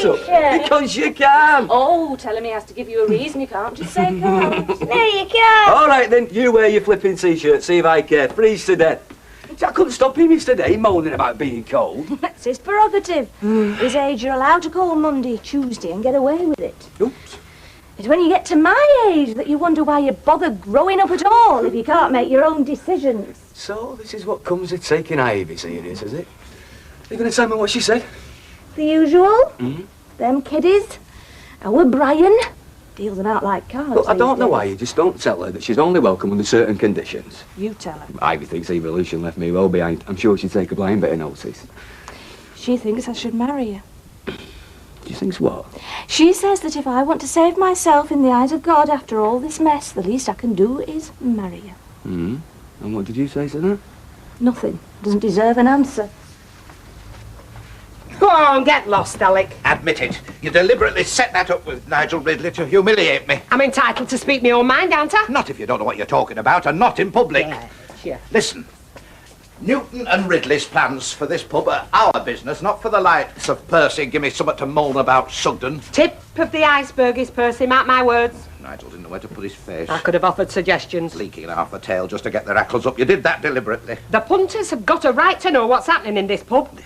T-shirt. Because you can. Oh, tell him he has to give you a reason. You can't just say can't. No, you can't. All right, then, you wear your flipping T-shirt, see if I care. Freeze to death. I couldn't stop him yesterday moaning about being cold. That's his prerogative. His age, you're allowed to call Monday, Tuesday and get away with it. Oops. It's when you get to my age that you wonder why you bother growing up at all if you can't make your own decisions. So, this is what comes of taking Ivy serious, is it? Are you going to tell me what she said? The usual. Them kiddies. Our Brian deals them out like cards. Look, I don't know why you just don't tell her that she's only welcome under certain conditions. You tell her. Ivy thinks evolution left me well behind. I'm sure she'd take a blind bit of notice. She thinks I should marry you. She thinks what? She says that if I want to save myself in the eyes of God after all this mess, the least I can do is marry you. And what did you say to that? Nothing. Doesn't deserve an answer. Go on, get lost, Alec. Admit it. You deliberately set that up with Nigel Ridley to humiliate me. I'm entitled to speak my own mind, aren't I? Not if you don't know what you're talking about, and not in public. Yeah. Listen. Newton and Ridley's plans for this pub are our business, not for the likes of Percy. Give me something to moan about Sugden. Tip of the iceberg is Percy, mark my words. Nigel didn't know where to put his face. I could have offered suggestions. Leaking half a tail just to get their hackles up. You did that deliberately. The punters have got a right to know what's happening in this pub.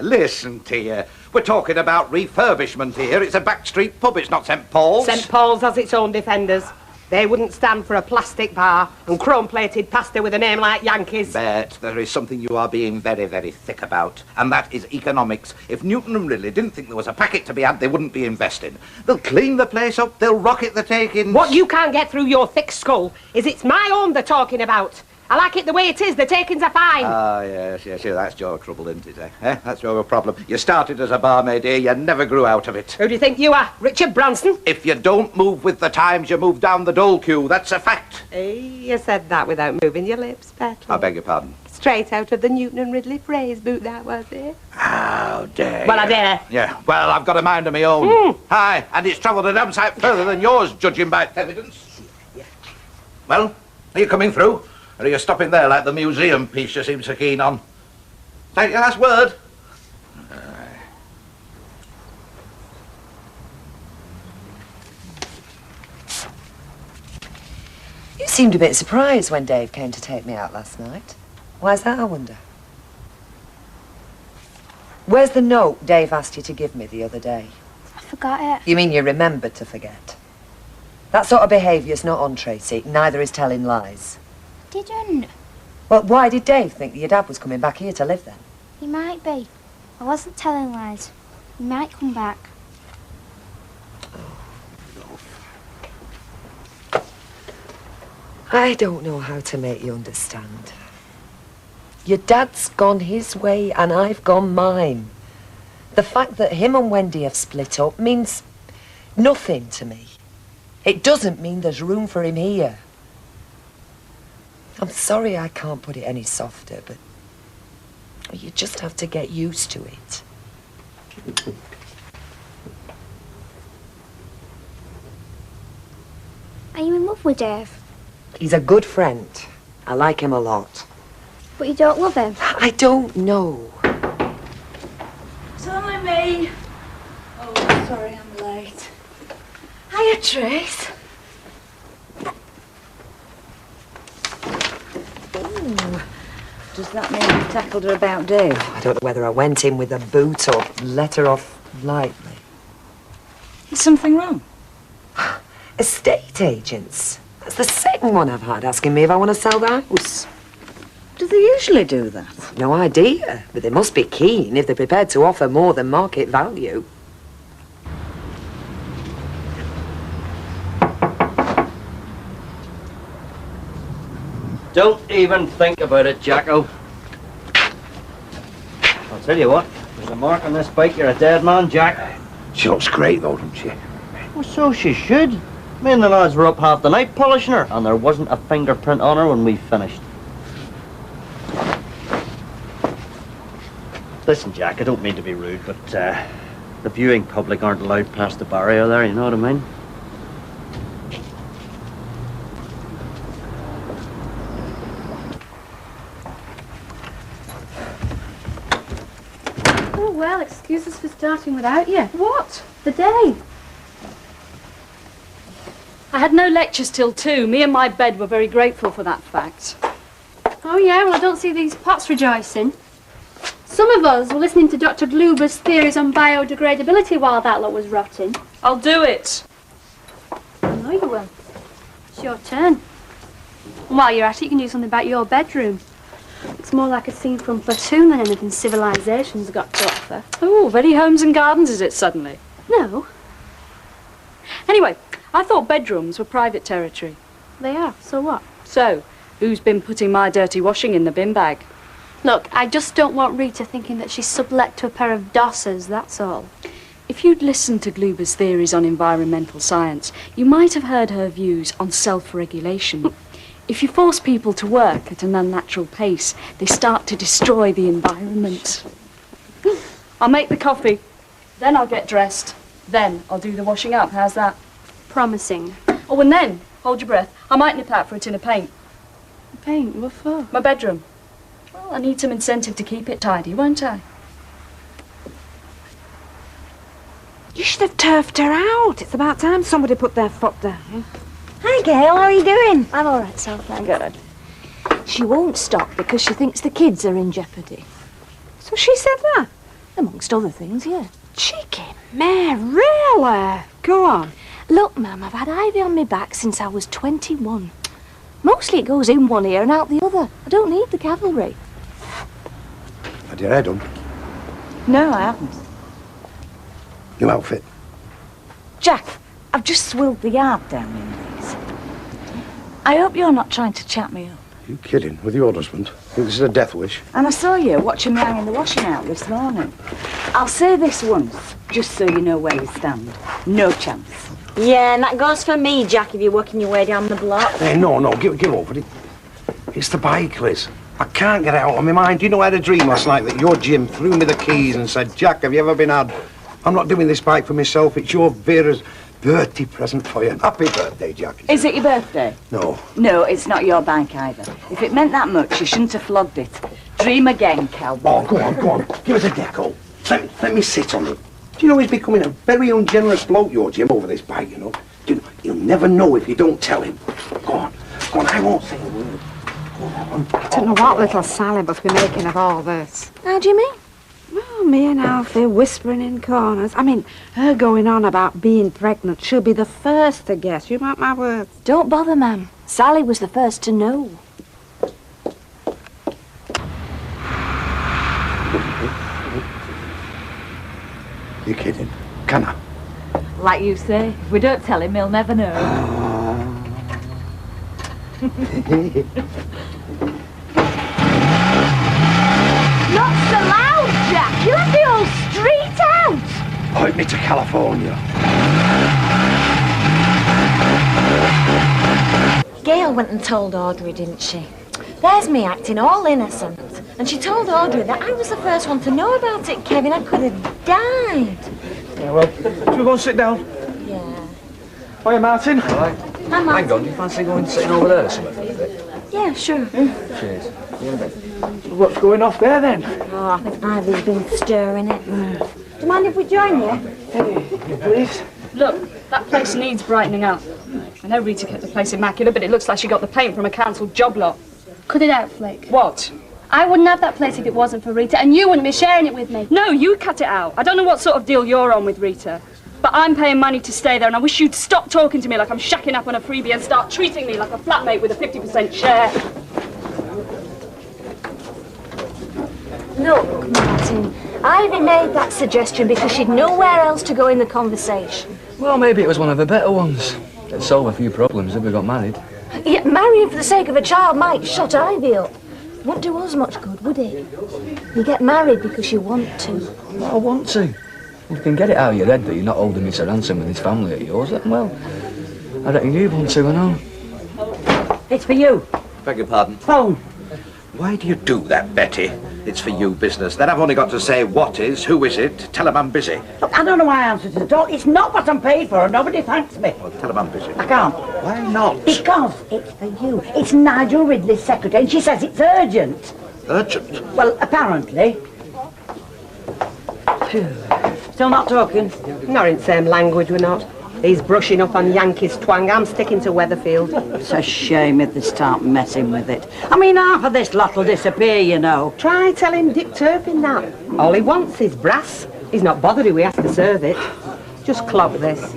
Listen to you. We're talking about refurbishment here. It's a backstreet pub, it's not St. Paul's. St. Paul's has its own defenders. They wouldn't stand for a plastic bar and chrome-plated pasta with a name like Yankees. But there is something you are being very, very thick about, and that is economics. If Newton and Ridley didn't think there was a packet to be had, they wouldn't be investing. They'll clean the place up, they'll rocket the take-ins. What you can't get through your thick skull is it's my own they're talking about. I like it the way it is. The takings are fine. Ah, yes, that's your trouble, isn't it, eh? That's your problem. You started as a barmaid here, you never grew out of it. Who do you think you are, Richard Branson? If you don't move with the times, you move down the dole queue. That's a fact. You said that without moving your lips, Petal. I beg your pardon. Straight out of the Newton and Ridley phrase boot, that was it. How dare Well, you. I dare. Yeah, well, I've got a mind of my own. Aye, and it's travelled a damn sight further than yours, judging by evidence. Yeah. Well, are you coming through? Or are you stopping there like the museum piece you seem so keen on? Take your last word. You seemed a bit surprised when Dave came to take me out last night. Why's that, I wonder? Where's the note Dave asked you to give me the other day? I forgot it. You mean you remembered to forget? That sort of behaviour's not on Tracy, neither is telling lies. Didn't. Well, why did Dave think that your dad was coming back here to live then? He might be. I wasn't telling lies. He might come back. I don't know how to make you understand. Your dad's gone his way and I've gone mine. The fact that him and Wendy have split up means nothing to me. It doesn't mean there's room for him here. I'm sorry I can't put it any softer, but you just have to get used to it. Are you in love with Dave? He's a good friend. I like him a lot. But you don't love him? I don't know. It's only me. Oh, sorry I'm late. Hiya, Trace. Ooh. Does that mean you tackled her about Dave? I don't know whether I went in with a boot or let her off lightly. Is something wrong? Estate agents. That's the second one I've had asking me if I want to sell the house. Do they usually do that? No idea, but they must be keen if they're prepared to offer more than market value. Don't even think about it, Jacko. I'll tell you what, there's a mark on this bike, you're a dead man, Jack. She looks great, though, doesn't she? Well, so she should. Me and the lads were up half the night polishing her, and there wasn't a fingerprint on her when we finished. Listen, Jack, I don't mean to be rude, but the viewing public aren't allowed past the barrier there, you know what I mean? Oh, well, excuses for starting without you. What? The day. I had no lectures till 2. Me and my bed were very grateful for that fact. Oh, yeah, well, I don't see these pots rejoicing. Some of us were listening to Dr. Gluber's theories on biodegradability while that lot was rotting. I'll do it. I know you will. It's your turn. And while you're at it, you can do something about your bedroom. It's more like a scene from Platoon than anything civilization's got to offer. Oh, very homes and gardens is it suddenly? No, Anyway, I thought bedrooms were private territory. they are. So what? So, who's been putting my dirty washing in the bin bag? Look, I just don't want Rita thinking that she's sublet to a pair of dossers, that's all. If you'd listened to Gluber's theories on environmental science, you might have heard her views on self-regulation. If you force people to work at an unnatural pace, they start to destroy the environment. I'll make the coffee, then I'll get dressed, then I'll do the washing up. How's that? Promising. Oh, and then, hold your breath, I might nip out for a tin of paint. Paint? What for? My bedroom. Well, I need some incentive to keep it tidy, won't I? You should have turfed her out. It's about time somebody put their foot down. Hi, Gail. How are you doing? I'm all right, so thanks. Good. She won't stop because she thinks the kids are in jeopardy. So she said that? Amongst other things, yeah. Cheeky mare, really? Go on. Look, Mum, I've had ivy on my back since I was 21. Mostly it goes in one ear and out the other. I don't need the cavalry. Had your hair done? No, I haven't. New outfit? Jack, I've just swilled the yard down in these. I hope you're not trying to chat me up. You kidding? With your husband? Think this is a death wish? And I saw you watching me hanging the washing out this morning. I'll say this once, just so you know where you stand. No chance. Yeah, and that goes for me, Jack, if you're working your way down the block. Hey, no, give over it. It's the bike, Liz. I can't get it out of my mind. You know, I had a dream last night that your Jim threw me the keys and said, Jack, have you ever been had? I'm not doing this bike for myself. It's your Vera's birthday present for you. Happy birthday, Jack. Is it your birthday? No. No, it's not your bike either. If it meant that much, you shouldn't have flogged it. Dream again, cowboy. Oh, go on. Give us a deco. Let me sit on it. Do you know he's becoming a very ungenerous bloke, your Jim, over this bike, you know? He'll never know if you don't tell him. Go on, I won't say a word. I don't know what little Sally must be making of all this. How do you mean? Well, me and Alfie whispering in corners. I mean, her going on about being pregnant. She'll be the first to guess. You mark my words. Don't bother, ma'am. Sally was the first to know. You kidding? Can I? Like you say, if we don't tell him, he'll never know. Not so loud, Jack. You'll have the whole street out. Point me to California. Gail went and told Audrey, didn't she? There's me acting all innocent. And she told Audrey that I was the first one to know about it, Kevin. I could have died. Yeah, well, should we go and sit down? Yeah. Hiya, Martin. All right. Hi, Martin. Hang on, do you fancy going sitting over there or something for a bit? Yeah, sure. Cheers. What's going off there, then? Oh, I think Ivy's been stirring it. Do you mind if we join you? Hey, please. Look, that place needs brightening up. I know Rita kept the place immaculate, but it looks like she got the paint from a council job lot. Cut it out, Flick. What? I wouldn't have that place if it wasn't for Rita, and you wouldn't be sharing it with me. No, you cut it out. I don't know what sort of deal you're on with Rita, but I'm paying money to stay there, and I wish you'd stop talking to me like I'm shacking up on a freebie and start treating me like a flatmate with a 50% share. Look, Martin, Ivy made that suggestion because she'd nowhere else to go in the conversation. Well, maybe it was one of the better ones. It'd solve a few problems if we got married. Yet marrying for the sake of a child might shut Ivy up. Wouldn't do us much good, would it? You get married because you want to. I want to. If you can get it out of your head that you're not holding Mr. Ransom and his family at yours, then, well, I reckon you want to, I know. It's for you. Beg your pardon? Phone. Why do you do that, Betty? It's for you business. Then I've only got to say what is, who is it, tell him I'm busy. Look, I don't know why I answer to the door. It's not what I'm paid for, and nobody thanks me. Well, tell him I'm busy. I can't. Why not? Because it's for you. It's Nigel Ridley's secretary, and she says it's urgent. Urgent? Well, apparently. Still not talking? Not in the same language, we're not. He's brushing up on Yankees twang. I'm sticking to Weatherfield. It's a shame if they start messing with it. I mean, half of this lot will disappear, you know. Try telling Dick Turpin that. All he wants is brass. He's not bothered who he has to serve it. Just clock this.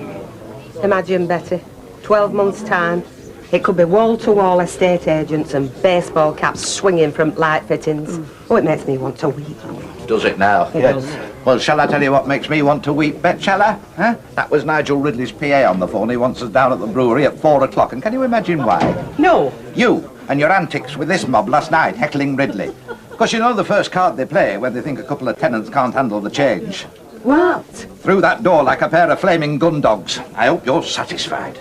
Imagine, Betty, 12 months' time, it could be wall-to-wall estate agents and baseball caps swinging from light fittings. Oh, it makes me want to weep. Does it now? It does. Well, shall I tell you what makes me want to weep, Bet, shall I? Huh? That was Nigel Ridley's PA on the phone. He wants us down at the brewery at 4 o'clock. And can you imagine why? No. You and your antics with this mob last night, heckling Ridley. Because you know the first card they play when they think a couple of tenants can't handle the change. What? Through that door like a pair of flaming gun dogs. I hope you're satisfied.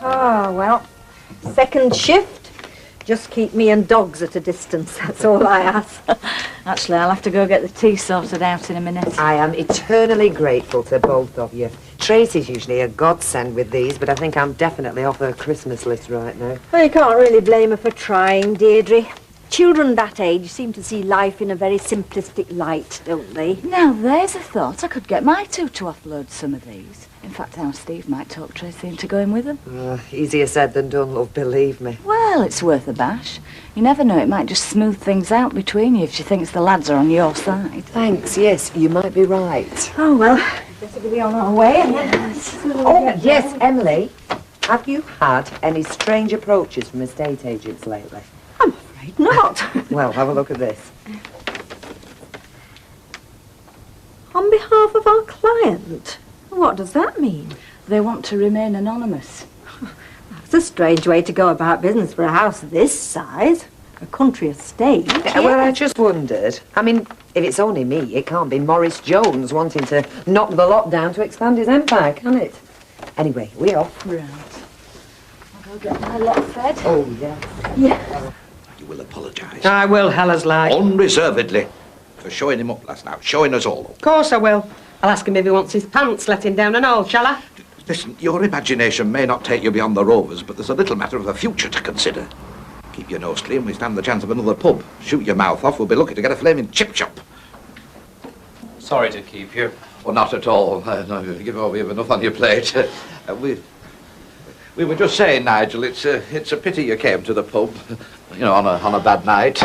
Oh, well, second shift. Just keep me and dogs at a distance, that's all I ask. Actually, I'll have to go get the tea sorted out in a minute. I am eternally grateful to both of you. Tracy's usually a godsend with these, but I think I'm definitely off her Christmas list right now. Well, you can't really blame her for trying, Deirdre. Children that age seem to see life in a very simplistic light, don't they? Now, there's a thought. I could get my two to offload some of these. In fact, our Steve might talk Tracy into going with them. Easier said than done, love, believe me. Well, it's worth a bash. You never know, it might just smooth things out between you if she thinks the lads are on your side. Thanks, yes, you might be right. Oh, well, better be on our way. Oh, yes, Emily. Have you had any strange approaches from estate agents lately? I'm afraid not. Well, have a look at this. On behalf of our client? What does that mean? They want to remain anonymous. That's a strange way to go about business for a house this size. A country estate. Yeah, well, I just wondered. I mean, if it's only me, it can't be Maurice Jones wanting to knock the lot down to expand his empire, can it? Anyway, we off. Right. I'll go get my lot fed. Oh, yeah. Yeah. You will apologise. I will, Hella's like. Unreservedly. For showing him up last night. Showing us all up. Of course I will. I'll ask him if he wants his pants letting down and all, shall I? Listen, your imagination may not take you beyond the Rovers, but there's a little matter of the future to consider. Keep your nose clean, we stand the chance of another pub. Shoot your mouth off, we'll be lucky to get a flaming chip shop. Sorry to keep you. Well, not at all. No, we have enough on your plate. We were just saying, Nigel, it's a pity you came to the pub, you know, on a bad night.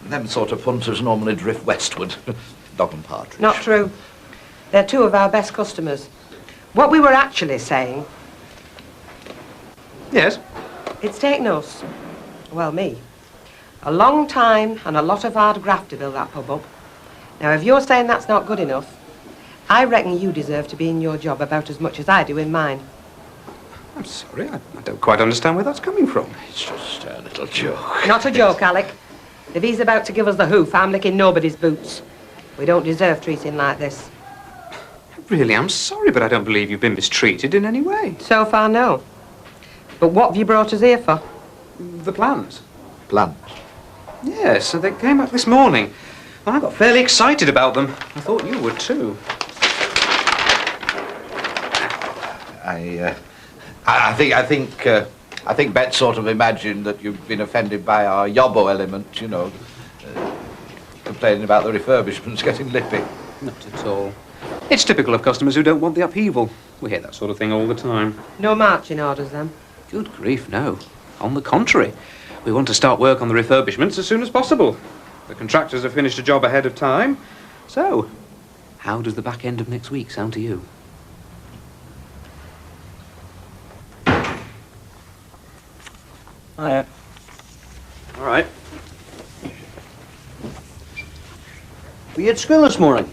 Them sort of punters normally drift westward. Dog and partridge. Not true. They're two of our best customers. What we were actually saying... Yes? It's taken us, well, me, a long time and a lot of hard graft to build that pub up. Now, if you're saying that's not good enough, I reckon you deserve to be in your job about as much as I do in mine. I'm sorry, I don't quite understand where that's coming from. It's just a little joke. Not a joke, Alec. If he's about to give us the hoof, I'm licking nobody's boots. We don't deserve treating like this. Really, I'm sorry, but I don't believe you've been mistreated in any way. So far, no. But what have you brought us here for? The plans. Plans? Yes, so they came up this morning. Well, I got fairly excited about them. I thought you would too. I think Bet sort of imagined that you've been offended by our yobbo element, you know, complaining about the refurbishments getting lippy. Not at all. It's typical of customers who don't want the upheaval. We hear that sort of thing all the time. No marching orders, then? Good grief, no. On the contrary. We want to start work on the refurbishments as soon as possible. The contractors have finished a job ahead of time. So, how does the back end of next week sound to you? Hiya. All right. Were you at school this morning?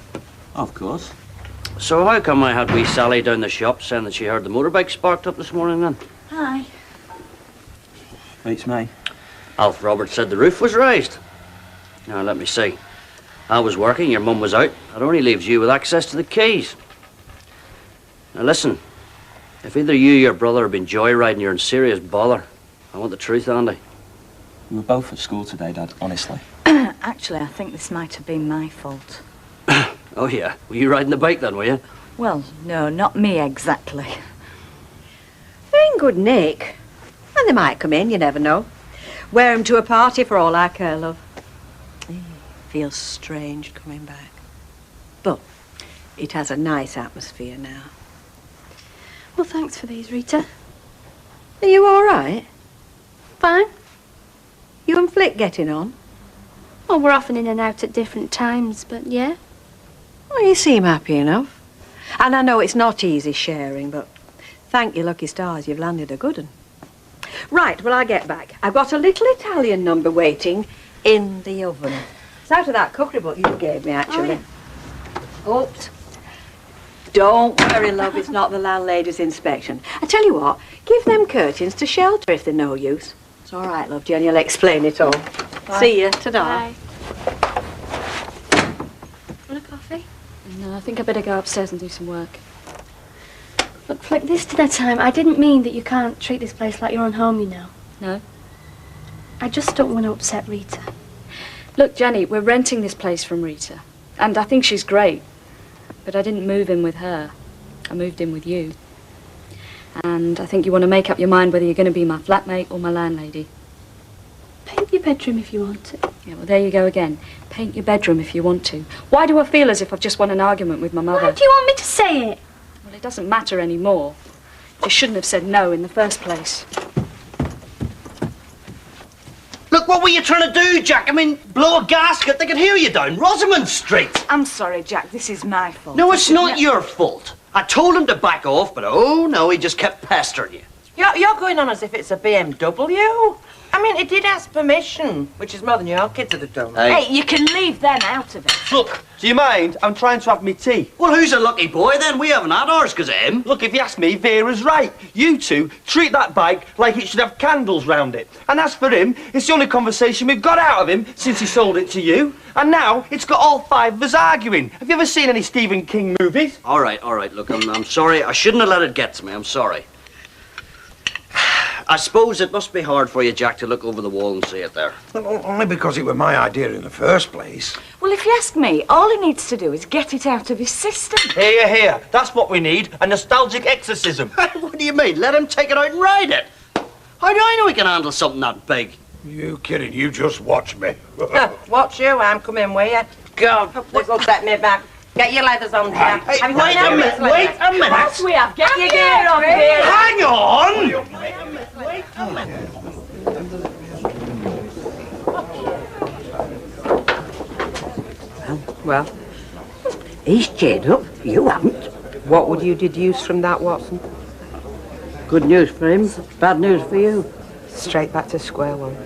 Of course. So how come I had wee Sally down the shop saying that she heard the motorbike sparked up this morning then? Hi. Beats me. Alf Roberts said the roof was raised. Now let me see. I was working, your mum was out. That only leaves you with access to the keys. Now listen, if either you or your brother have been joyriding, you're in serious bother. I want the truth, Andy. We were both at school today, Dad, honestly. Actually, I think this might have been my fault. Oh yeah, were you riding the bike then, were you? Well, no, not me exactly. good nick. And they might come in, you never know. Wear 'em to a party for all I care, love. Feels strange coming back. But it has a nice atmosphere now. Well, thanks for these, Rita. Are you all right? Fine. You and Flick getting on? Well, we're often in and out at different times, but yeah. Well, you seem happy enough. And I know it's not easy sharing, but thank your lucky stars you've landed a good one. Right, well, I'll get back. I've got a little Italian number waiting in the oven. It's out of that cookery book you gave me, actually. Oops. Don't worry, love, it's not the landlady's inspection. I tell you what, give them curtains to shelter if they're no use. It's all right, love, Jenny will explain it all. Bye. See you, ta-da. Bye. Want a coffee? No, I think I better go upstairs and do some work. Look, Flick, this dinner time, I didn't mean that you can't treat this place like your own home, you know. No? I just don't want to upset Rita. Look, Jenny, we're renting this place from Rita. And I think she's great. But I didn't move in with her. I moved in with you. And I think you want to make up your mind whether you're going to be my flatmate or my landlady. Paint your bedroom if you want to. Yeah, well, there you go again. Paint your bedroom if you want to. Why do I feel as if I've just won an argument with my mother? Why do you want me to say it? Well, it doesn't matter anymore. You shouldn't have said no in the first place. Look, what were you trying to do, Jack? I mean, blow a gasket. They can hear you down Rosamond Street. I'm sorry, Jack. This is my fault. No, it's not your fault. I told him to back off, but oh no, he just kept pestering you. You're going on as if it's a BMW. I mean, it did ask permission, which is more than your kids would have done. Hey, you can leave them out of it. Look, do you mind? I'm trying to have me tea. Well, who's a lucky boy then? We haven't had ours because of him. Look, if you ask me, Vera's right. You two treat that bike like it should have candles round it. And as for him, it's the only conversation we've got out of him since he sold it to you. And now it's got all five of us arguing. Have you ever seen any Stephen King movies? All right, look, I'm sorry. I shouldn't have let it get to me. I'm sorry. I suppose it must be hard for you, Jack, to look over the wall and see it there. Well, only because it was my idea in the first place. Well, if you ask me, all he needs to do is get it out of his system. Here, here. That's what we need. A nostalgic exorcism. What do you mean? Let him take it out and ride it. How do I know he can handle something that big? You kidding? You just watch me. Watch you, I'm coming with you. God, this will set me back. Get your leathers on, Jack. Hey, wait a minute. Of course we have. Get your gear on, Vera. Hang on! Wait a minute. Well, he's cheered up. You haven't. What would you deduce from that, Watson? Good news for him, bad news for you. Straight back to square one.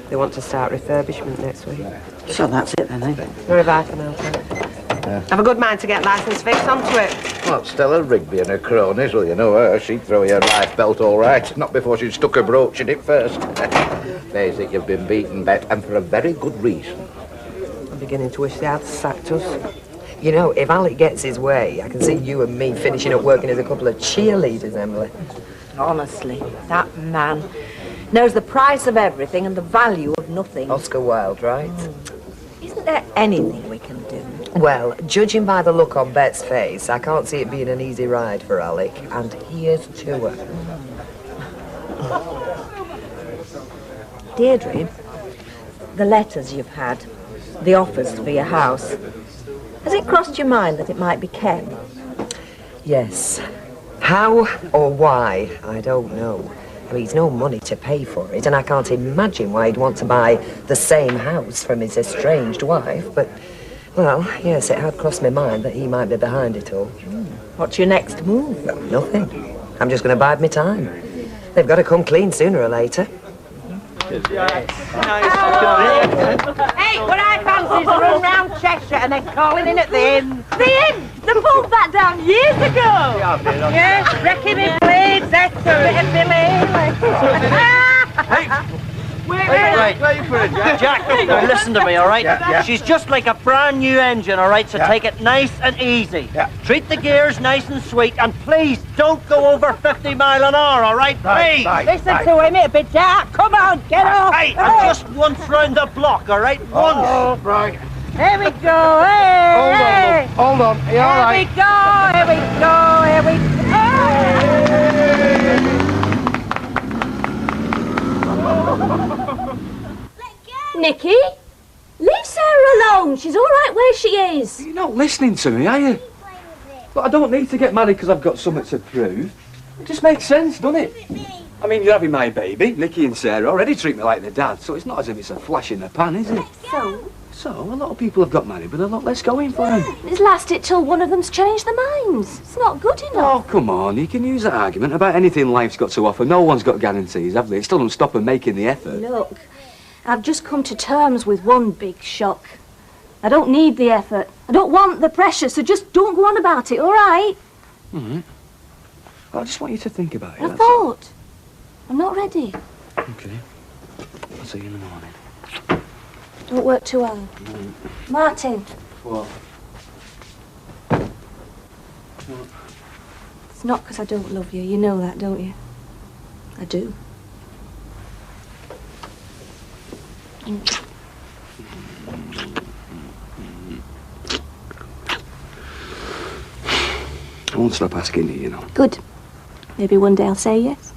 They want to start refurbishment next week. So that's it then, eh? Or if I can help out. Have a good mind to get licence fixed onto it. Well, Stella Rigby and her cronies, well, you know her. She'd throw you a life belt all right. Not before she'd stuck a brooch in it first. There's it, you've been beaten, Bet, and for a very good reason. I'm beginning to wish they had sacked us. You know, if Alec gets his way, I can see you and me finishing up working as a couple of cheerleaders, Emily. Honestly, that man knows the price of everything and the value of nothing. Oscar Wilde, right? Isn't there anything we can do? Well, judging by the look on Bet's face, I can't see it being an easy ride for Alec. And here's to her. Deirdre, the letters you've had, the offers for your house, has it crossed your mind that it might be Ken? Yes. How or why, I don't know. I mean, he's no money to pay for it, and I can't imagine why he'd want to buy the same house from his estranged wife, but, well, yes, it had crossed my mind that he might be behind it all. What's your next move? Well, nothing. I'm just going to bide my time. They've got to come clean sooner or later. Hey, what I fancy is a run round Cheshire and then calling in at the inn. The inn? They pulled that down years ago. Yes, wrecking in blades, that's a bit of Billy. Right. Jack, now listen to me, all right? Yeah. She's just like a brand new engine, all right? So take it nice and easy. Yeah. Treat the gears nice and sweet, and please don't go over 50 miles an hour, all right? Please. Listen to him, it'll be dark. Come on, get off. Hey, and just once round the block, all right? Once. Oh, right. Here we go. Hey, Hold on. Are you all right? Here we go. Here we go. Here we go. Nicky, leave Sarah alone. She's all right where she is. You're not listening to me, are you? But I don't need to get married because I've got something to prove. It just makes sense, doesn't it? I mean, you're having my baby. Nicky and Sarah already treat me like their dad, so it's not as if it's a flash in the pan, is it? So, a lot of people have got married, but a lot less going for them. It's lasted till one of them's changed their minds. It's not good enough. Oh, come on. You can use that argument about anything life's got to offer. No one's got guarantees, have they? It still doesn't stop them making the effort. Look, I've just come to terms with one big shock. I don't need the effort. I don't want the pressure, so just don't go on about it, all right? All right. Well, I just want you to think about it. I thought. I'm not ready. Okay. I'll see you in the morning. Don't work too hard. Martin. What? It's not because I don't love you. You know that, don't you? I do. I won't stop asking you, you know. Good. Maybe one day I'll say yes.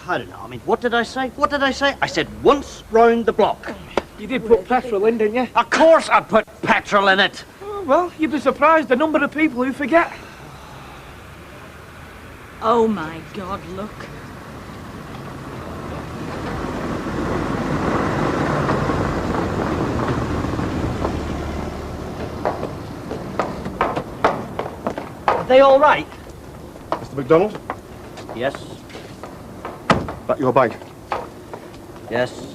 I don't know, I mean, what did I say? What did I say? I said once round the block. You did put petrol in, didn't you? Of course I put petrol in it. Oh, well, you'd be surprised the number of people who forget. Oh my God, look. Are they all right? Mr. MacDonald? Yes. That your bike? Yes.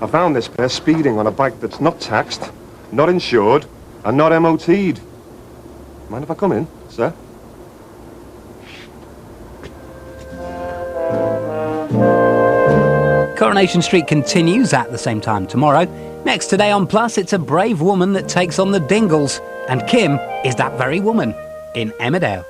I found this pair speeding on a bike that's not taxed, not insured, and not MOT'd. Mind if I come in, sir? Coronation Street continues at the same time tomorrow. Next today on Plus, it's a brave woman that takes on the Dingles. And Kim is that very woman in Emmerdale.